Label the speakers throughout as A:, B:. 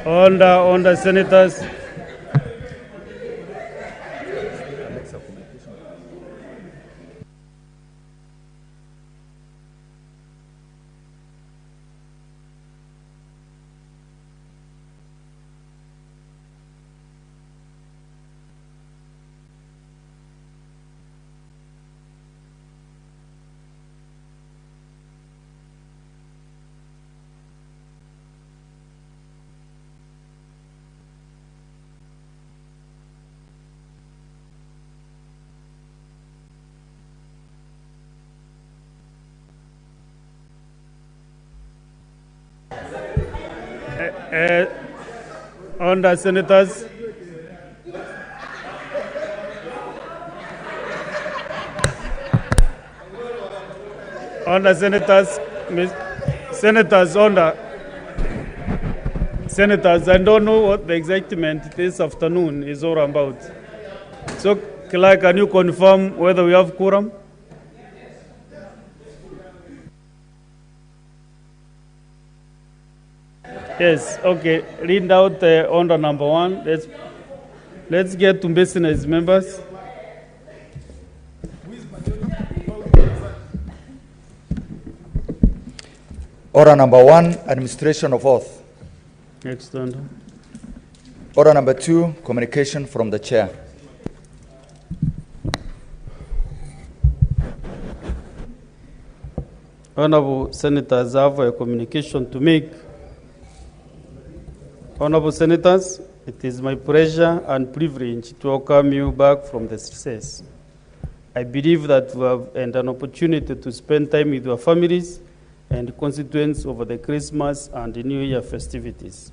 A: On the senators. On the senators. On the senators, senators, senators, I don't know what the excitement this afternoon is all about. So, Clerk, can you confirm whether we have quorum? Yes, okay. Read out order number 1. Let's get to business, members.
B: Order number 1, administration of oath.
A: Next order.
B: Order number 2, communication from the chair.
A: Honorable Senators, I have a communication to make. Honorable Senators, it is my pleasure and privilege to welcome you back from the recess. I believe that we have had an opportunity to spend time with your families and constituents over the Christmas and the New Year festivities.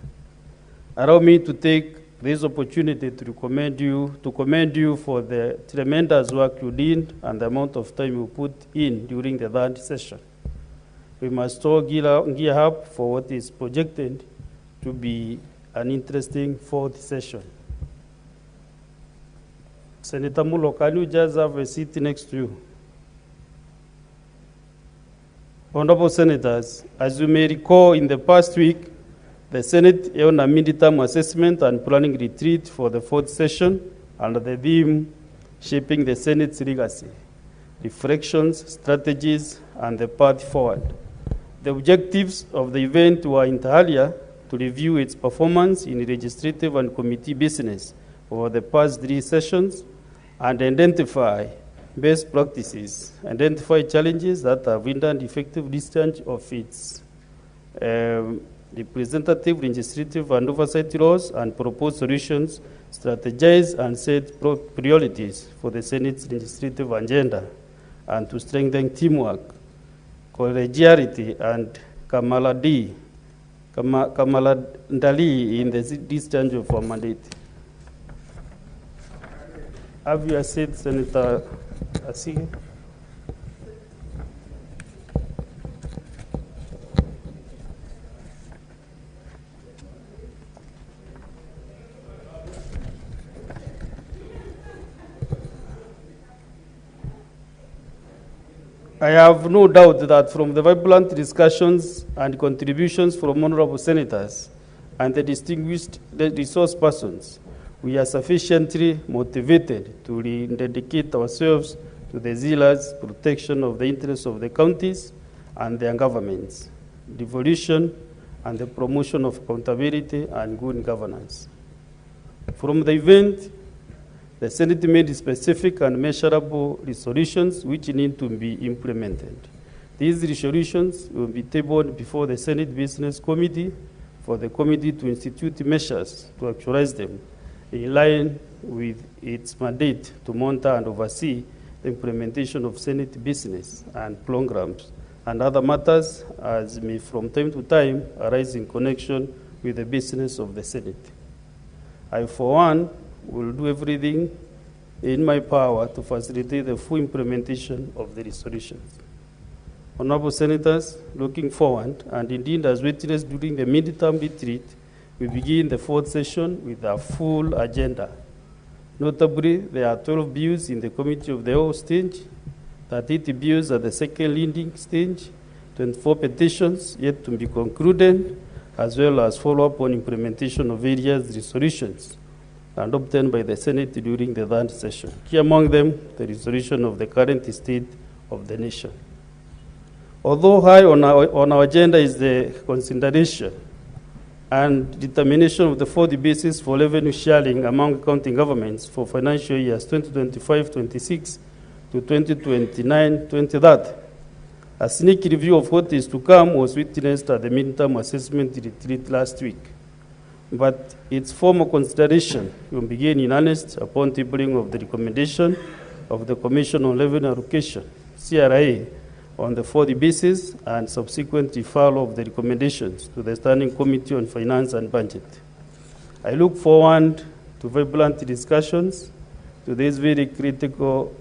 A: Allow me to take this opportunity to commend you for the tremendous work you did and the amount of time you put in during the third session. We must all gear up for what is projected to be an interesting fourth session. Senator Mulo, can you just have a seat next to you? Honorable Senators, as you may recall, in the past week, the Senate held a midterm assessment and planning retreat for the fourth session under the theme, Shaping the Senate's Legacy, Reflections, Strategies, and the Path Forward. The objectives of the event were inter alia to review its performance in legislative and committee business over the past 3 sessions and identify best practices, identify challenges that have hindered effective discharge of its representative, legislative, and oversight roles, and propose solutions, strategize, and set priorities for the Senate's legislative agenda, and to strengthen teamwork, collegiality, and camaraderie in the discharge of our mandate. Have you said, Senator Asige? I have no doubt that from the vibrant discussions and contributions from honorable senators and the distinguished resource persons, we are sufficiently motivated to dedicate ourselves to the zealous protection of the interests of the counties and their governments, devolution, and the promotion of accountability and good governance. From the event, the Senate made specific and measurable resolutions which need to be implemented. These resolutions will be tabled before the Senate Business Committee for the committee to institute measures to actualize them in line with its mandate to monitor and oversee the implementation of Senate business and programs and other matters as may from time to time arise in connection with the business of the Senate. I, for one, will do everything in my power to facilitate the full implementation of the resolutions. Honorable Senators, looking forward, and indeed as witnessed during the midterm retreat, we begin the fourth session with a full agenda. Notably, there are 12 bills in the Committee of the Whole stage, 38 bills at the second reading stage, 24 petitions yet to be concluded, as well as follow-up on implementation of various resolutions adopted by the Senate during the third session. Key among them, the resolution of the current state of the nation. Although high on our agenda is the consideration and determination of the 40 basis for revenue sharing among county governments for financial years 2025-26 to 2029-2030. A sneak review of what is to come was witnessed at the midterm assessment retreat last week, but its formal consideration will begin in earnest upon tabling of the recommendation of the Commission on Revenue Allocation, CRA, on the 40 basis and subsequent referral of the recommendations to the Standing Committee on Finance and Budget. I look forward to vibrant discussions to this very critical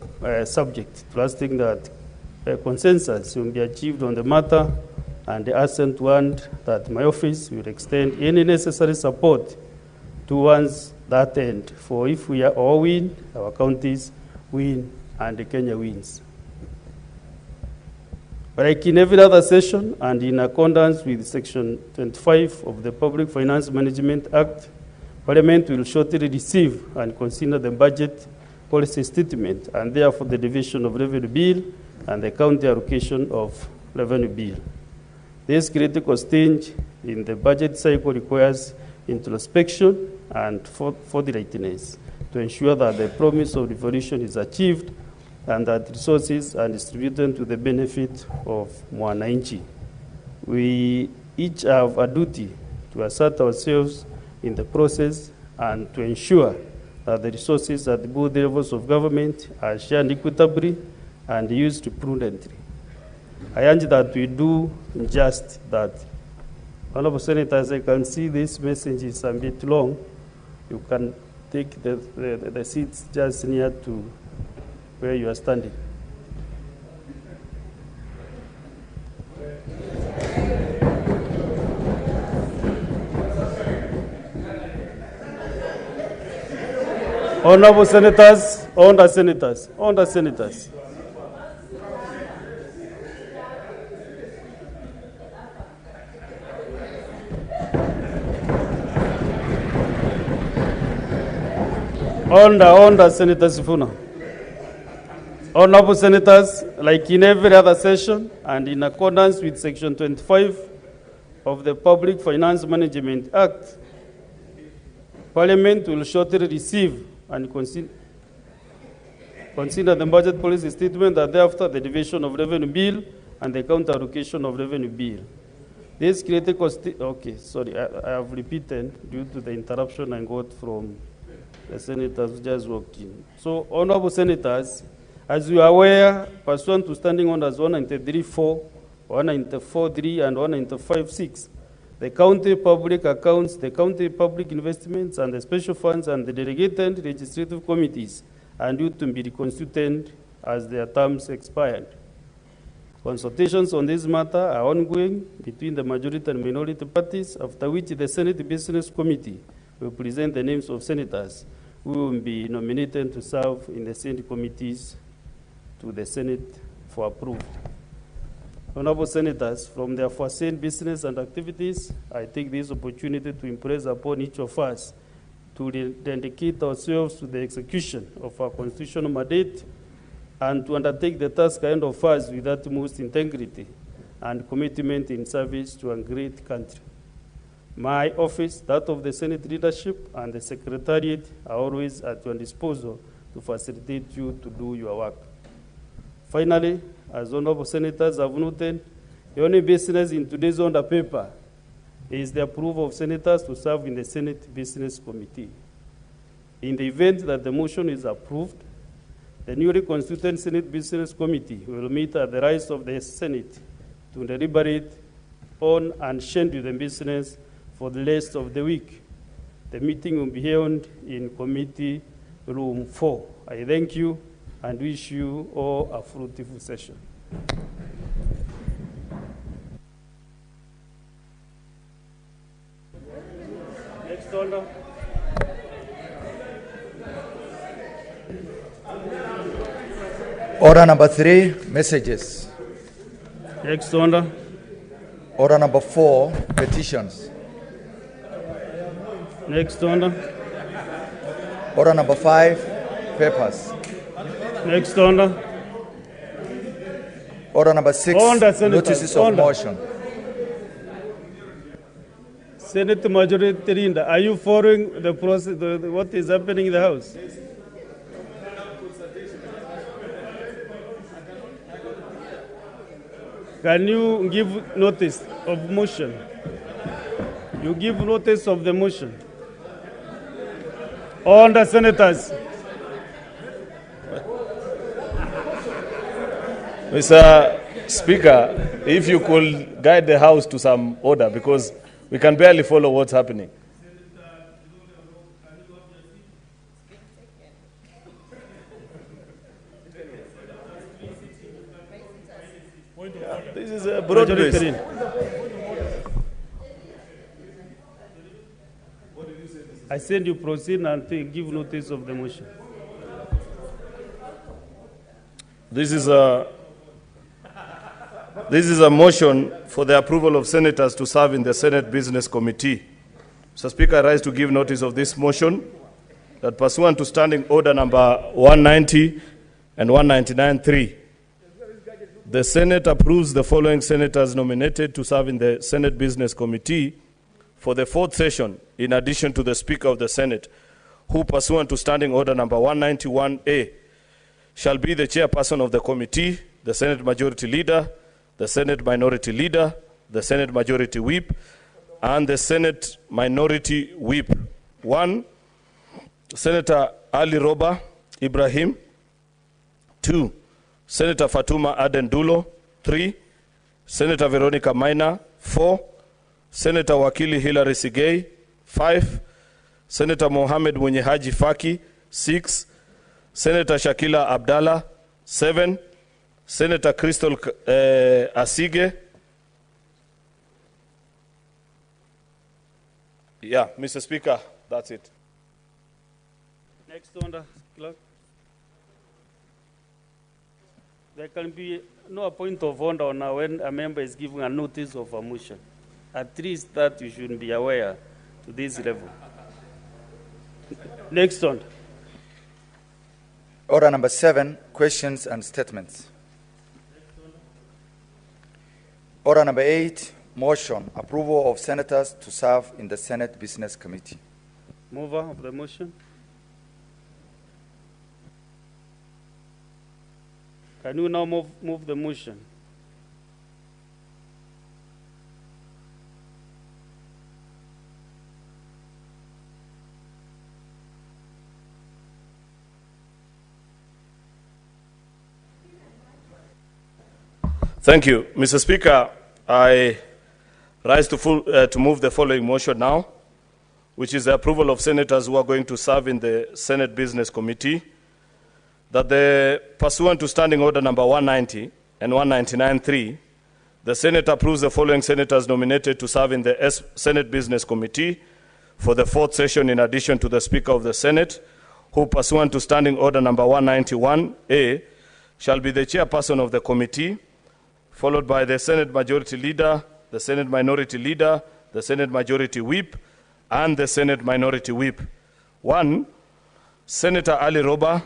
A: subject, trusting that consensus will be achieved on the matter, and the assent warrant that my office will extend any necessary support towards that end. For if we all win, our counties win, and Kenya wins. Like in every other session, and in accordance with Section 25 of the Public Finance Management Act, Parliament will shortly receive and consider the budget policy statement, and therefore the division of revenue bill and the county allocation of revenue bill. This critical stage in the budget cycle requires introspection and forthrightness to ensure that the promise of revolution is achieved and that resources are distributed to the benefit of mwananchi. We each have a duty to assert ourselves in the process and to ensure that the resources at both levels of government are shared equitably and used prudently. I urge that we do just that. Honorable Senators, I can see this message is a bit long. You can take the seats just near to where you are standing. Honorable Senators, Honorable Senators, Honorable Senators. Honorable Senator Sifuna. Honorable Senators, like in every other session and in accordance with Section 25 of the Public Finance Management Act, Parliament will shortly receive and consider the budget policy statement and thereafter the division of revenue bill and the counter allocation of revenue bill. This critical I have repeated due to the interruption I got from the senators who just walked in. So, Honorable Senators, as you are aware, pursuant to Standing Orders 193.4, 194.3, and 195.6, the county public accounts, the county public investments, and the special funds and the delegated legislative committees are due to be reconstituted as their terms expired. Consultations on this matter are ongoing between the majority and minority parties, after which the Senate Business Committee will present the names of senators who will be nominated to serve in the Senate committees to the Senate for approval. Honorable Senators, from their foreseen business and activities, I take this opportunity to impress upon each of us to dedicate ourselves to the execution of our constitutional mandate and to undertake the task ahead of us with utmost integrity and commitment in service to a great country. My office, that of the Senate leadership, and the Secretariat are always at your disposal to facilitate you to do your work. Finally, as honorable senators have noted, the only business in today's order paper is the approval of senators to serve in the Senate Business Committee. In the event that the motion is approved, the newly constituted Senate Business Committee will meet at the rise of the Senate to deliberate on and schedule the business for the rest of the week. The meeting will be held in Committee Room 4. I thank you and wish you all a fruitful session. Next order.
B: Order number 3, messages.
A: Next order.
B: Order number 4, petitions.
A: Next order.
B: Order number 5, papers.
A: Next order.
B: Order number 6,
A: Order, Senators.
B: notices of
A: Order.
B: motion.
A: Senate Majority Leader, are you following the process, what is happening in the House? Can you give notice of motion? You give notice of the motion. All the senators.
C: Mr. Speaker, if you could guide the House to some order, because we can barely follow what's happening. This is a broad
A: Majority
C: base.
A: Leader. I said you proceed and give notice of the motion.
C: This is a motion for the approval of senators to serve in the Senate Business Committee. Mr. Speaker, I rise to give notice of this motion that pursuant to Standing Order number 190 and 199.3, the Senate approves the following senators nominated to serve in the Senate Business Committee for the 4th session, in addition to the Speaker of the Senate, who pursuant to Standing Order number 191A shall be the chairperson of the committee, the Senate Majority Leader, the Senate Minority Leader, the Senate Majority Whip, and the Senate Minority Whip. 1, Senator Ali Roba Ibrahim. 2, Senator Fatuma Aden Dulo. 3, Senator Veronica Maina. 4, Senator Wakili Hilary Sigei. 5, Senator Mohamed Munyehaji Faki. 6, Senator Shakila Abdallah. 7, Senator Crystal Asige. Yeah, Mr. Speaker, that's it.
A: Next order, clerk. There can be no point of order now when a member is giving a notice of a motion. At least that you should be aware to this level. Next order.
B: Order number 7, questions and statements. Order number 8, motion, approval of senators to serve in the Senate Business Committee.
A: Mover of the motion. Can you now move the motion?
C: Thank you. Mr. Speaker, I rise to move the following motion now, which is the approval of senators who are going to serve in the Senate Business Committee, that the pursuant to Standing Order number 190 and 199.3, the Senate approves the following senators nominated to serve in the Senate Business Committee for the 4th session, in addition to the Speaker of the Senate, who pursuant to Standing Order number 191A shall be the chairperson of the committee, followed by the Senate Majority Leader, the Senate Minority Leader, the Senate Majority Whip, and the Senate Minority Whip. 1, Senator Ali Roba